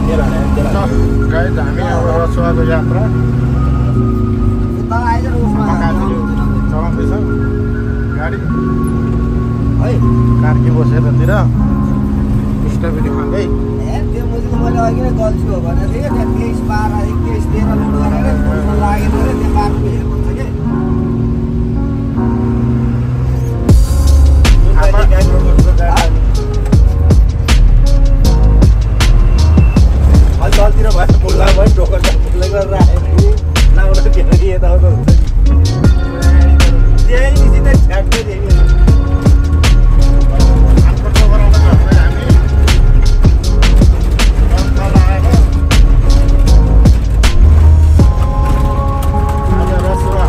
Guys हामी अब रसुवाको यात्रा चलाउँदैछ गाडी है कार्की बसेरतिर स्ट्रबेरी खाँदै त्यो मुझे मैले अघि नै गल्छु हो भनेको थिएँ त्यहाँ 23 12 21 13 लोड गरेर लागेको थियो त्यो बाटो हेर्नु छ के तलतिर भएर मुल्ला भयो ढोका मुल्ला गरेर आएको लाउन के यताउता हुन्छ त्यही सिधै छ्याक्दै दिने रसुवा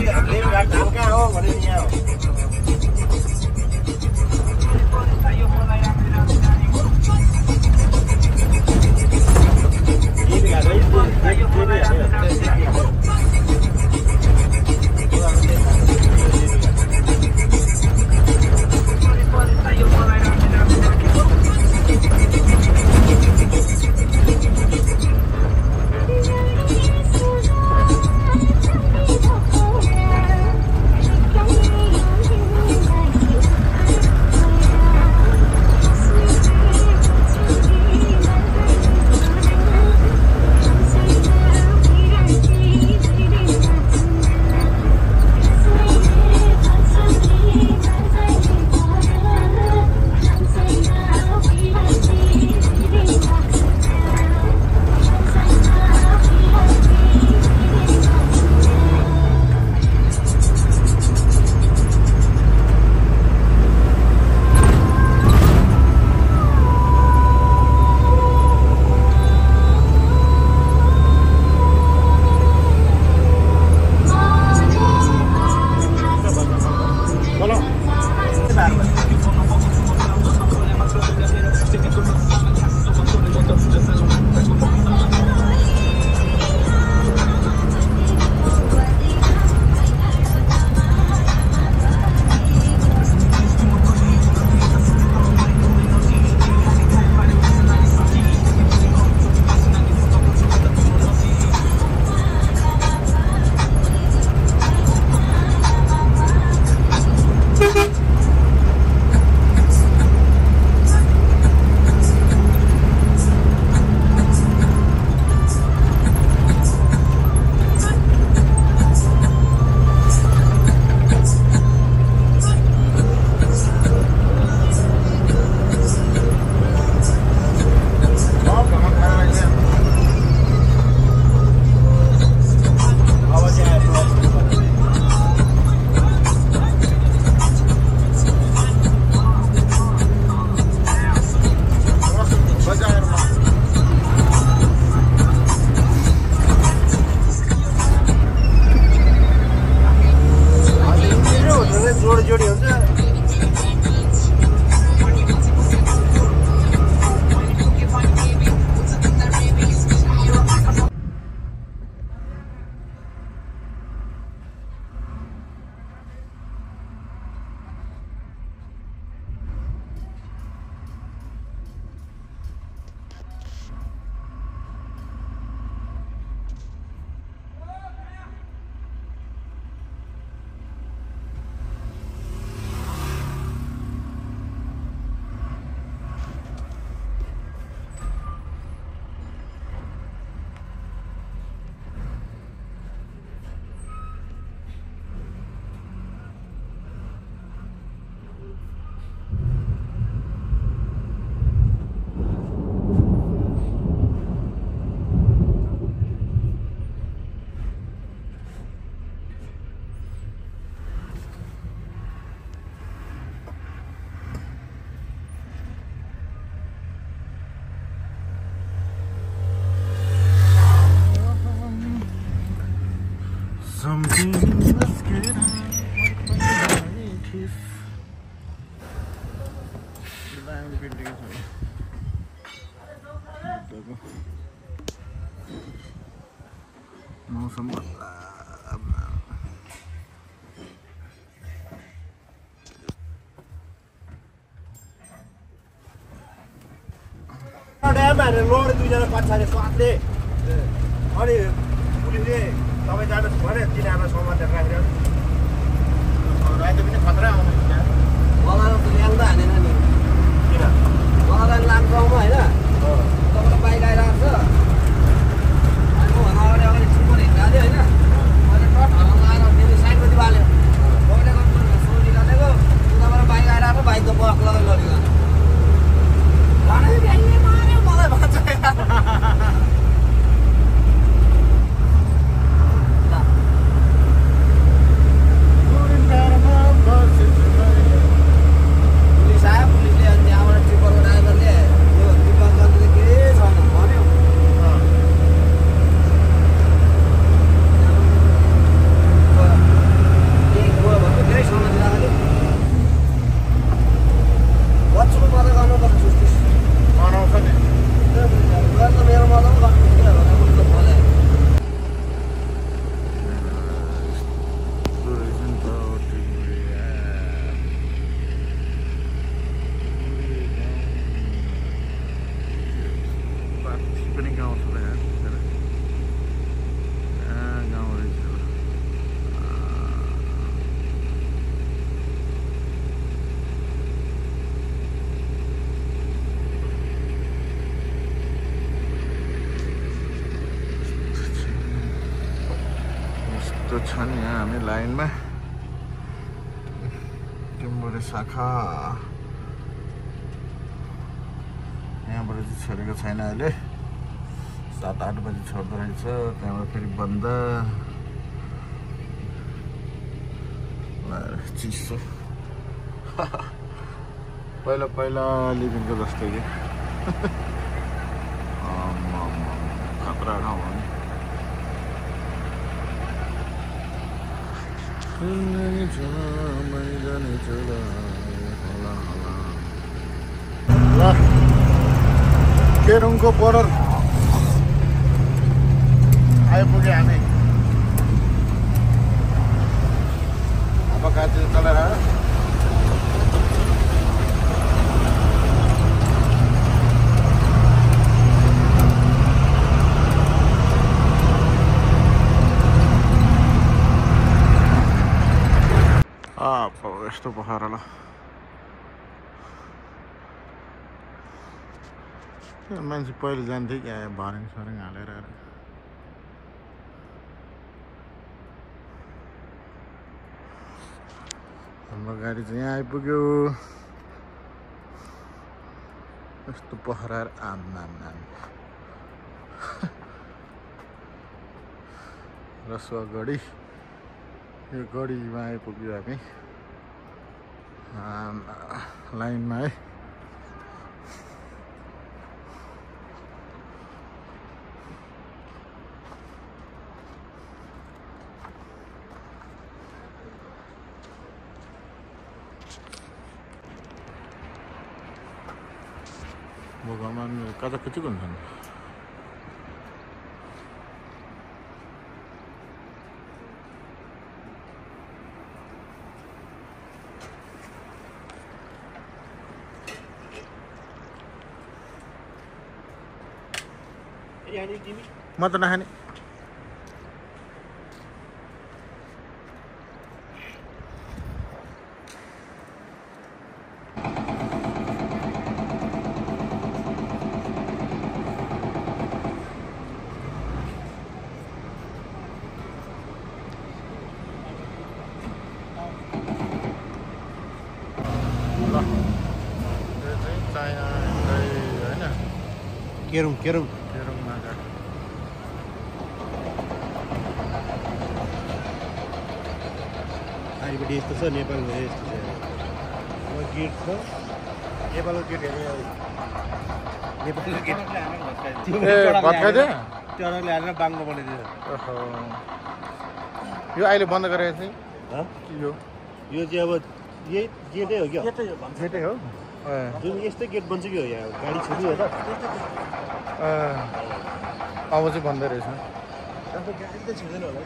लेबघाट धाम कहाँ हो भने यहाँ हो Something must get on. मौसम लोड दुईजना पछाडि स्वादले अनि पुलिसले तपाईँ जानुहोस् भने तिनीहरूलाई समातेर राखेर राति पनि खतरा आउनु मलाई त ल्याङ्दा हानेन नि किन मलाई लाम गाउँमा होइन तपाईँलाई बाइक आइरहेको छ अनि म अगाडि अगाडि छिटो हिँड्दा थिएँ होइन मैले टट हराउन आएर फेरि साइडपट्टि बाल्यो तपाईँले गर्नु सो निकालेको उताबाट बाइक आइरहेको बाइक त बक लगाइ लगेको मलाई भन्छ छन् यहाँ हामी लाइनमा टिम्बुरे शाखा यहाँबाट चाहिँ छोडेको छैन अहिले 7-8 बजी छोड्दो रहेछ त्यहाँबाट फेरि बन्द चिसो पहिला लिभिङको जस्तो कि खतरा ठाउँ हो नि ल केरुङको बोर्डर आइपुग्यो हामी अब गाडी चलाएर यस्तो पोखरा ल मान्छे पहिले जान्थे क्या भर्याङ सरङ हालेर हाम्रो गाडी चाहिँ यहाँ आइपुग्यो यस्तो पोखरा आम रसुवा गढी यो गढीमा आइपुग्यो हामी लाइनमा है भगवान कता कति हुन्छन् म त नखाने केरुङ आइपट्टि यस्तो छ नेपालको यस्तो छ गेट छ नेपालको गेट नेपालको गेट टनकले हालेर बाङ्गो बनाइदिन्छ यो अहिले बन्द गरेको चाहिँ यो चाहिँ अब यही गेटै हो क्या गेटै हो जुन यस्तै गेट बन्छ कि हो यहाँ गाडी छोड्यो त अब चाहिँ बन्द रहेछ गाडी त छिर्दैन होला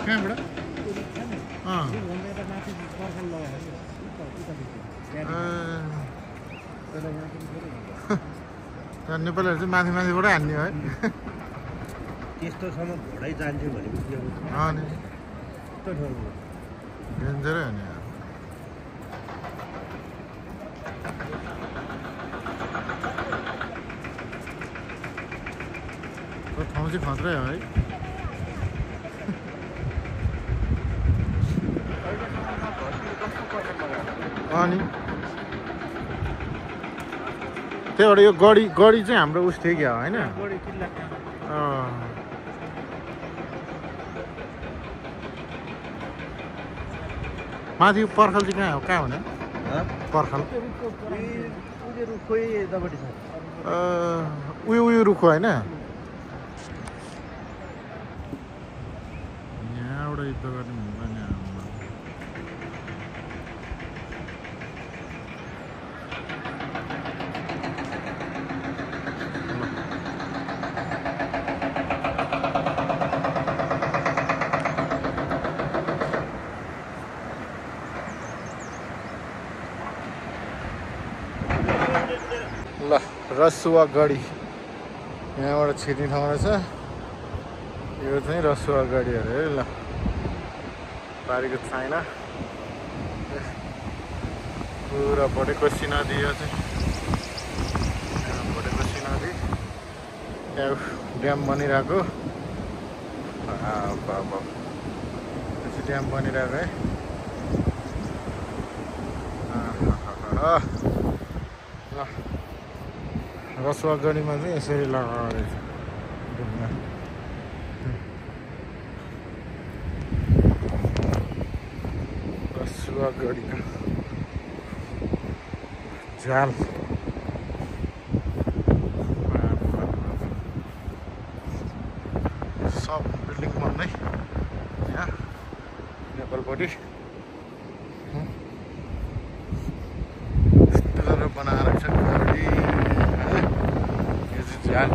कहाँबाट नेपालीहरू चाहिँ माथि माथिबाटै हान्ने है त्यस्तोसम्म घोडै जान्थ्यो भने डेन्जरै हो नि ठाउँ चाहिँ खत्रै हो है अनि त्यहाँबाट यो गढी चाहिँ हाम्रो उस थियो क्या होइन माथि पर्खल चाहिँ कहाँ हुने पर्खल उयो रुखो होइन यहाँबाट युद्ध गर्ने हुँदैन ल रसुवा गढी यहाँबाट छिर्ने ठाउँ रहेछ यो चाहिँ रसुवा गढी अरे ल पारीको छैन पुरापट्टि कोशी नदी यो चाहिँ यहाँपट्टि कोशी नदी त्यहाँ ड्याम बनिरहेको ड्याम बनिरहेको है ल रसुवा गढीमा चाहिँ यसरी लगाएको रहेछ ढुङ्गा रसुवा गढीको जाल सब बिल्डिङ बन्दै यहाँ नेपालपट्टि यस्तो गरेर बनाएर छ गढी यो चाहिँ जाल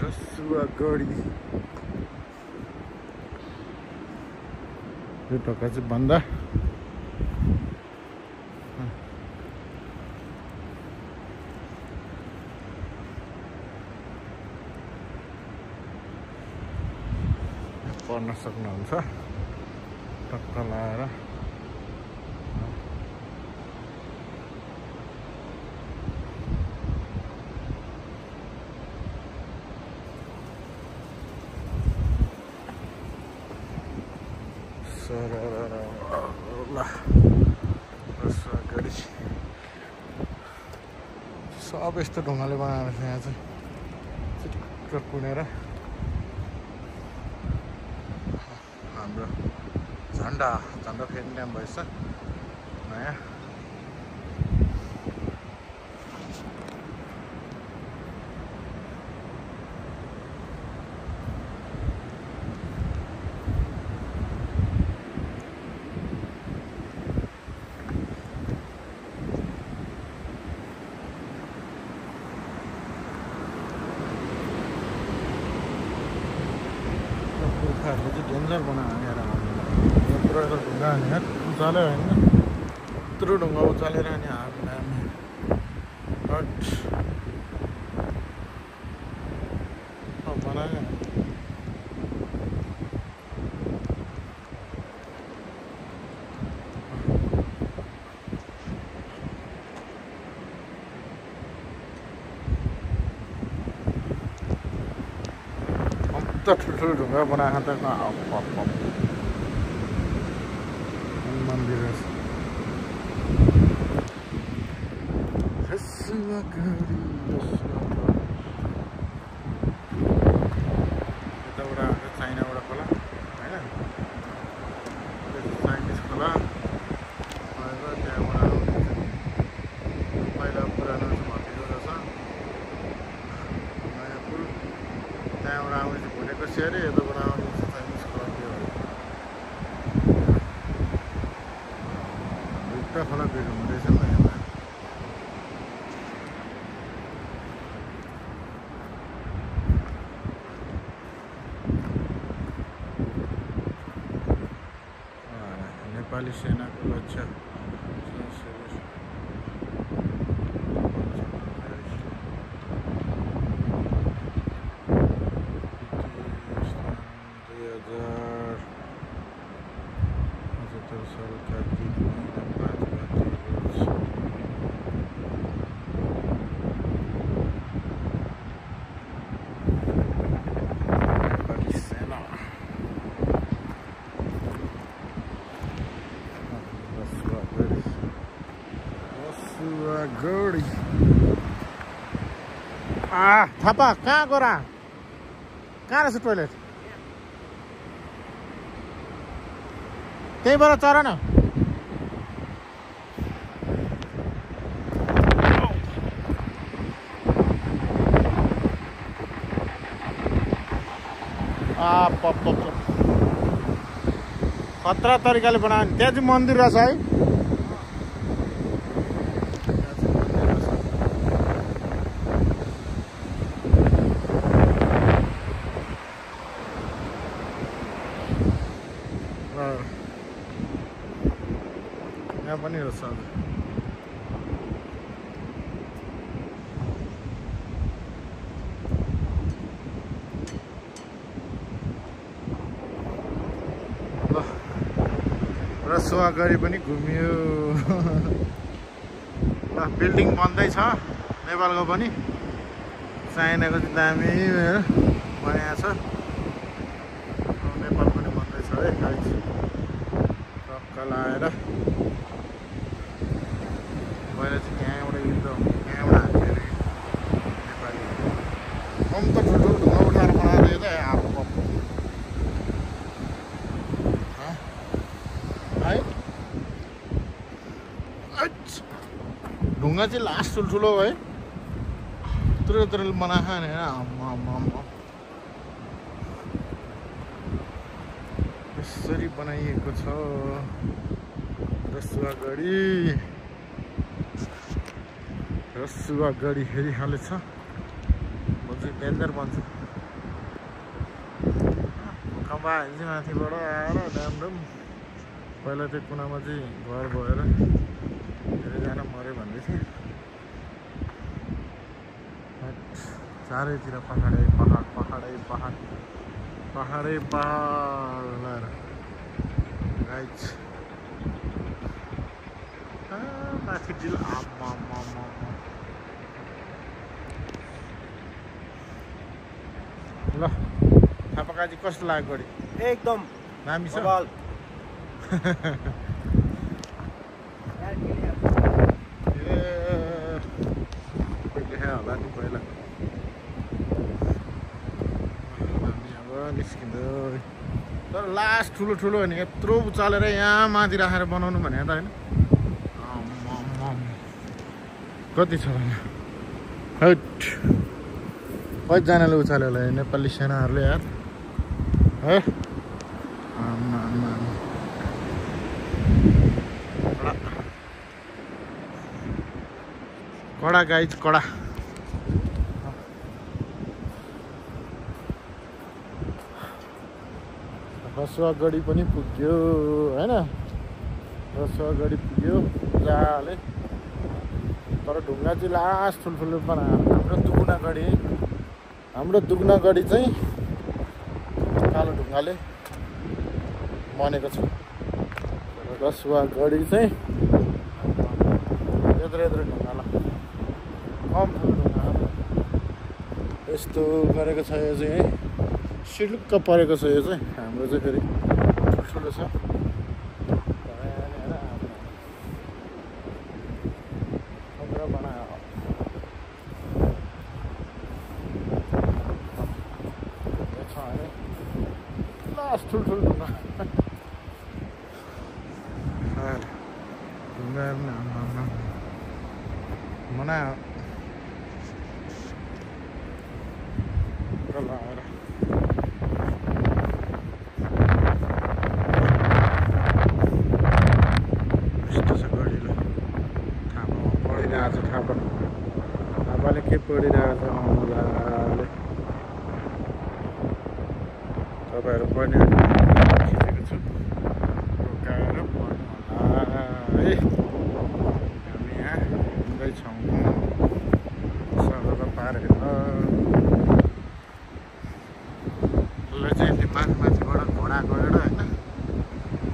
रसुवा गढी यो ढोका चाहिँ बन्द पढ्न सक्नुहुन्छ टक्क लाएर रसुवा गढी सब यस्तो ढुङ्गाले बनाएर छ यहाँ चाहिँ चिक्क कुनेर हाम्रो झन्डा फेर्ने ड्याम भएछ नयाँ पुर्खाहरूले चाहिँ डेन्जर बनाएर यत्रो ढुङ्गा हानेर उचाल्यो होइन यत्रो ढुङ्गा उचालेर अनि हामी बनायो ठुल्ठुलो ढुङ्गा बनाएको त मन्दिर रसुवा गढी यताबाट आउँछ चाइनाबाट खोला होइन चाइनिज खोला त्यहाँबाट आउँछ पहिला पुरानो भत्किएको रहेछ नयाँ पुल त्यहाँबाट आउने भनेको स्याहारे यताबाट आउने चाइनिज खोला त्यो दुईवटा खोला भेट हुँदैछ नि त यहाँ नेपाली सेनाको लक्ष्य गढी थापा कहाँ गएर कहाँ रहेछ टोइलेट त्यहीँबाट चर न खतरा तरिकाले बनायो त्यहाँ चाहिँ मन्दिर रहेछ है यहाँ पनि रहेछ ल रसुवा गरी पनि घुमियो ल बिल्डिङ बन्दैछ नेपालको पनि चाइनाको चाहिँ दामी बनाएको छ नेपाल पनि बन्दैछ है गाइस टक्क लाएर मैले चाहिँ त्यहाँबाट युद्ध त्यहाँबाट हान्थ्यो अरे नेपाली कम त ठुल्ठुलो ढुङ्गा उठाएर बनाएको त आफू है ढुङ्गा चाहिँ लास्ट ठुल्ठुलो है यत्रो बनाएको नि यसरी बनाइएको छ रसुवा गढी हेरिहालेछ चाहिँ डेन्जर बन्छ भूकम्प आयो चाहिँ माथिबाट आएर ड्यामडम पहिला त्यो कुनामा चाहिँ घर भएर धेरैजना मऱ्यो भन्दै थियो चारैतिर पहाडै पहाड गाइस माथि डिल ल थापाकाजी कस्तो लाग्यो गढी एकदम दामी छ होला नि पहिला निस्किँदो तर लास्ट ठुलो भने यत्रो उचालेर यहाँ माथि राखेर बनाउनु भने त होइन कति छ भने हट कतिजनाले उचाल्यो होला नेपाली सेनाहरूले यार है कडा गाइज कडा रसुवा गढी पनि पुग्यो होइन रसुवा गढी पुग्यो जाले तर ढुङ्गा चाहिँ लास्ट ठुल्ठुलो बनायो हाम्रो दुगुना गढी चाहिँ कालो ढुङ्गाले बनेको छ रसुवा गढी चाहिँ यत्रो ढुङ्गाला कम ठुलो ढुङ्गा यस्तो गरेको छ यो चाहिँ है सिलुक्क परेको छ यो चाहिँ हाम्रो चाहिँ फेरि ठुलो छ लास्ट ठुल्ठुलो ढुङ्गा बनायो लाएर थापाले के पढिरहेको छ अमुलाले तपाईँहरू पनि खिचेको छु रोकाएर पढ्नु होला है हामी यहाँ हिँड्दैछौँ सडक पार हेर्न उसलाई चाहिँ यति माथिबाट घोडा गएर होइन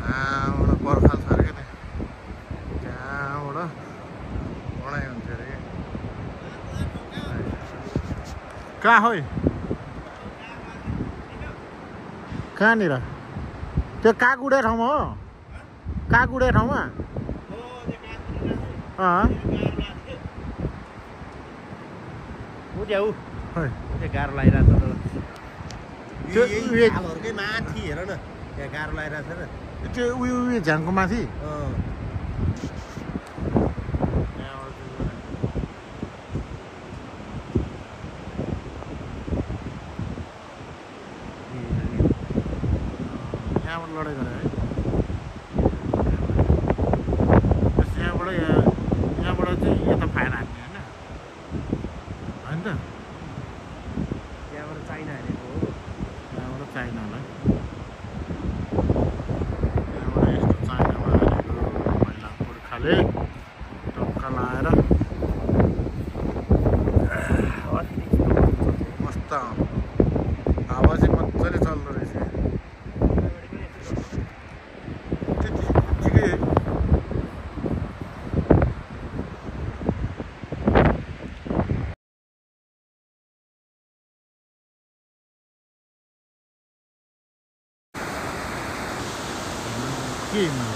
त्यहाँबाट पर्खाल छ अरे क्या त्यहाँबाट बनाइ हुन्थ्यो अरे कहाँ हो कहाँनिर त्यो कागुडे ठाउँमा हो कागुडे ठाउँमा गाह्रो लागिरहेको छ माथि हेर न त्यहाँ गाह्रो लागिरहेको छ त्यो उयो झ्याङको माथि यहाँबाट लडाइँ गरे है यहाँबाट चाहिँ यता फायर हान्ने होइन त त्यहाँबाट चाइना हानेको हो यहाँबाट चाइनालाई हावाले टक्क लाएर मस्त हावा चाहिँ मजाले चल्दो रहेछ ठिकै के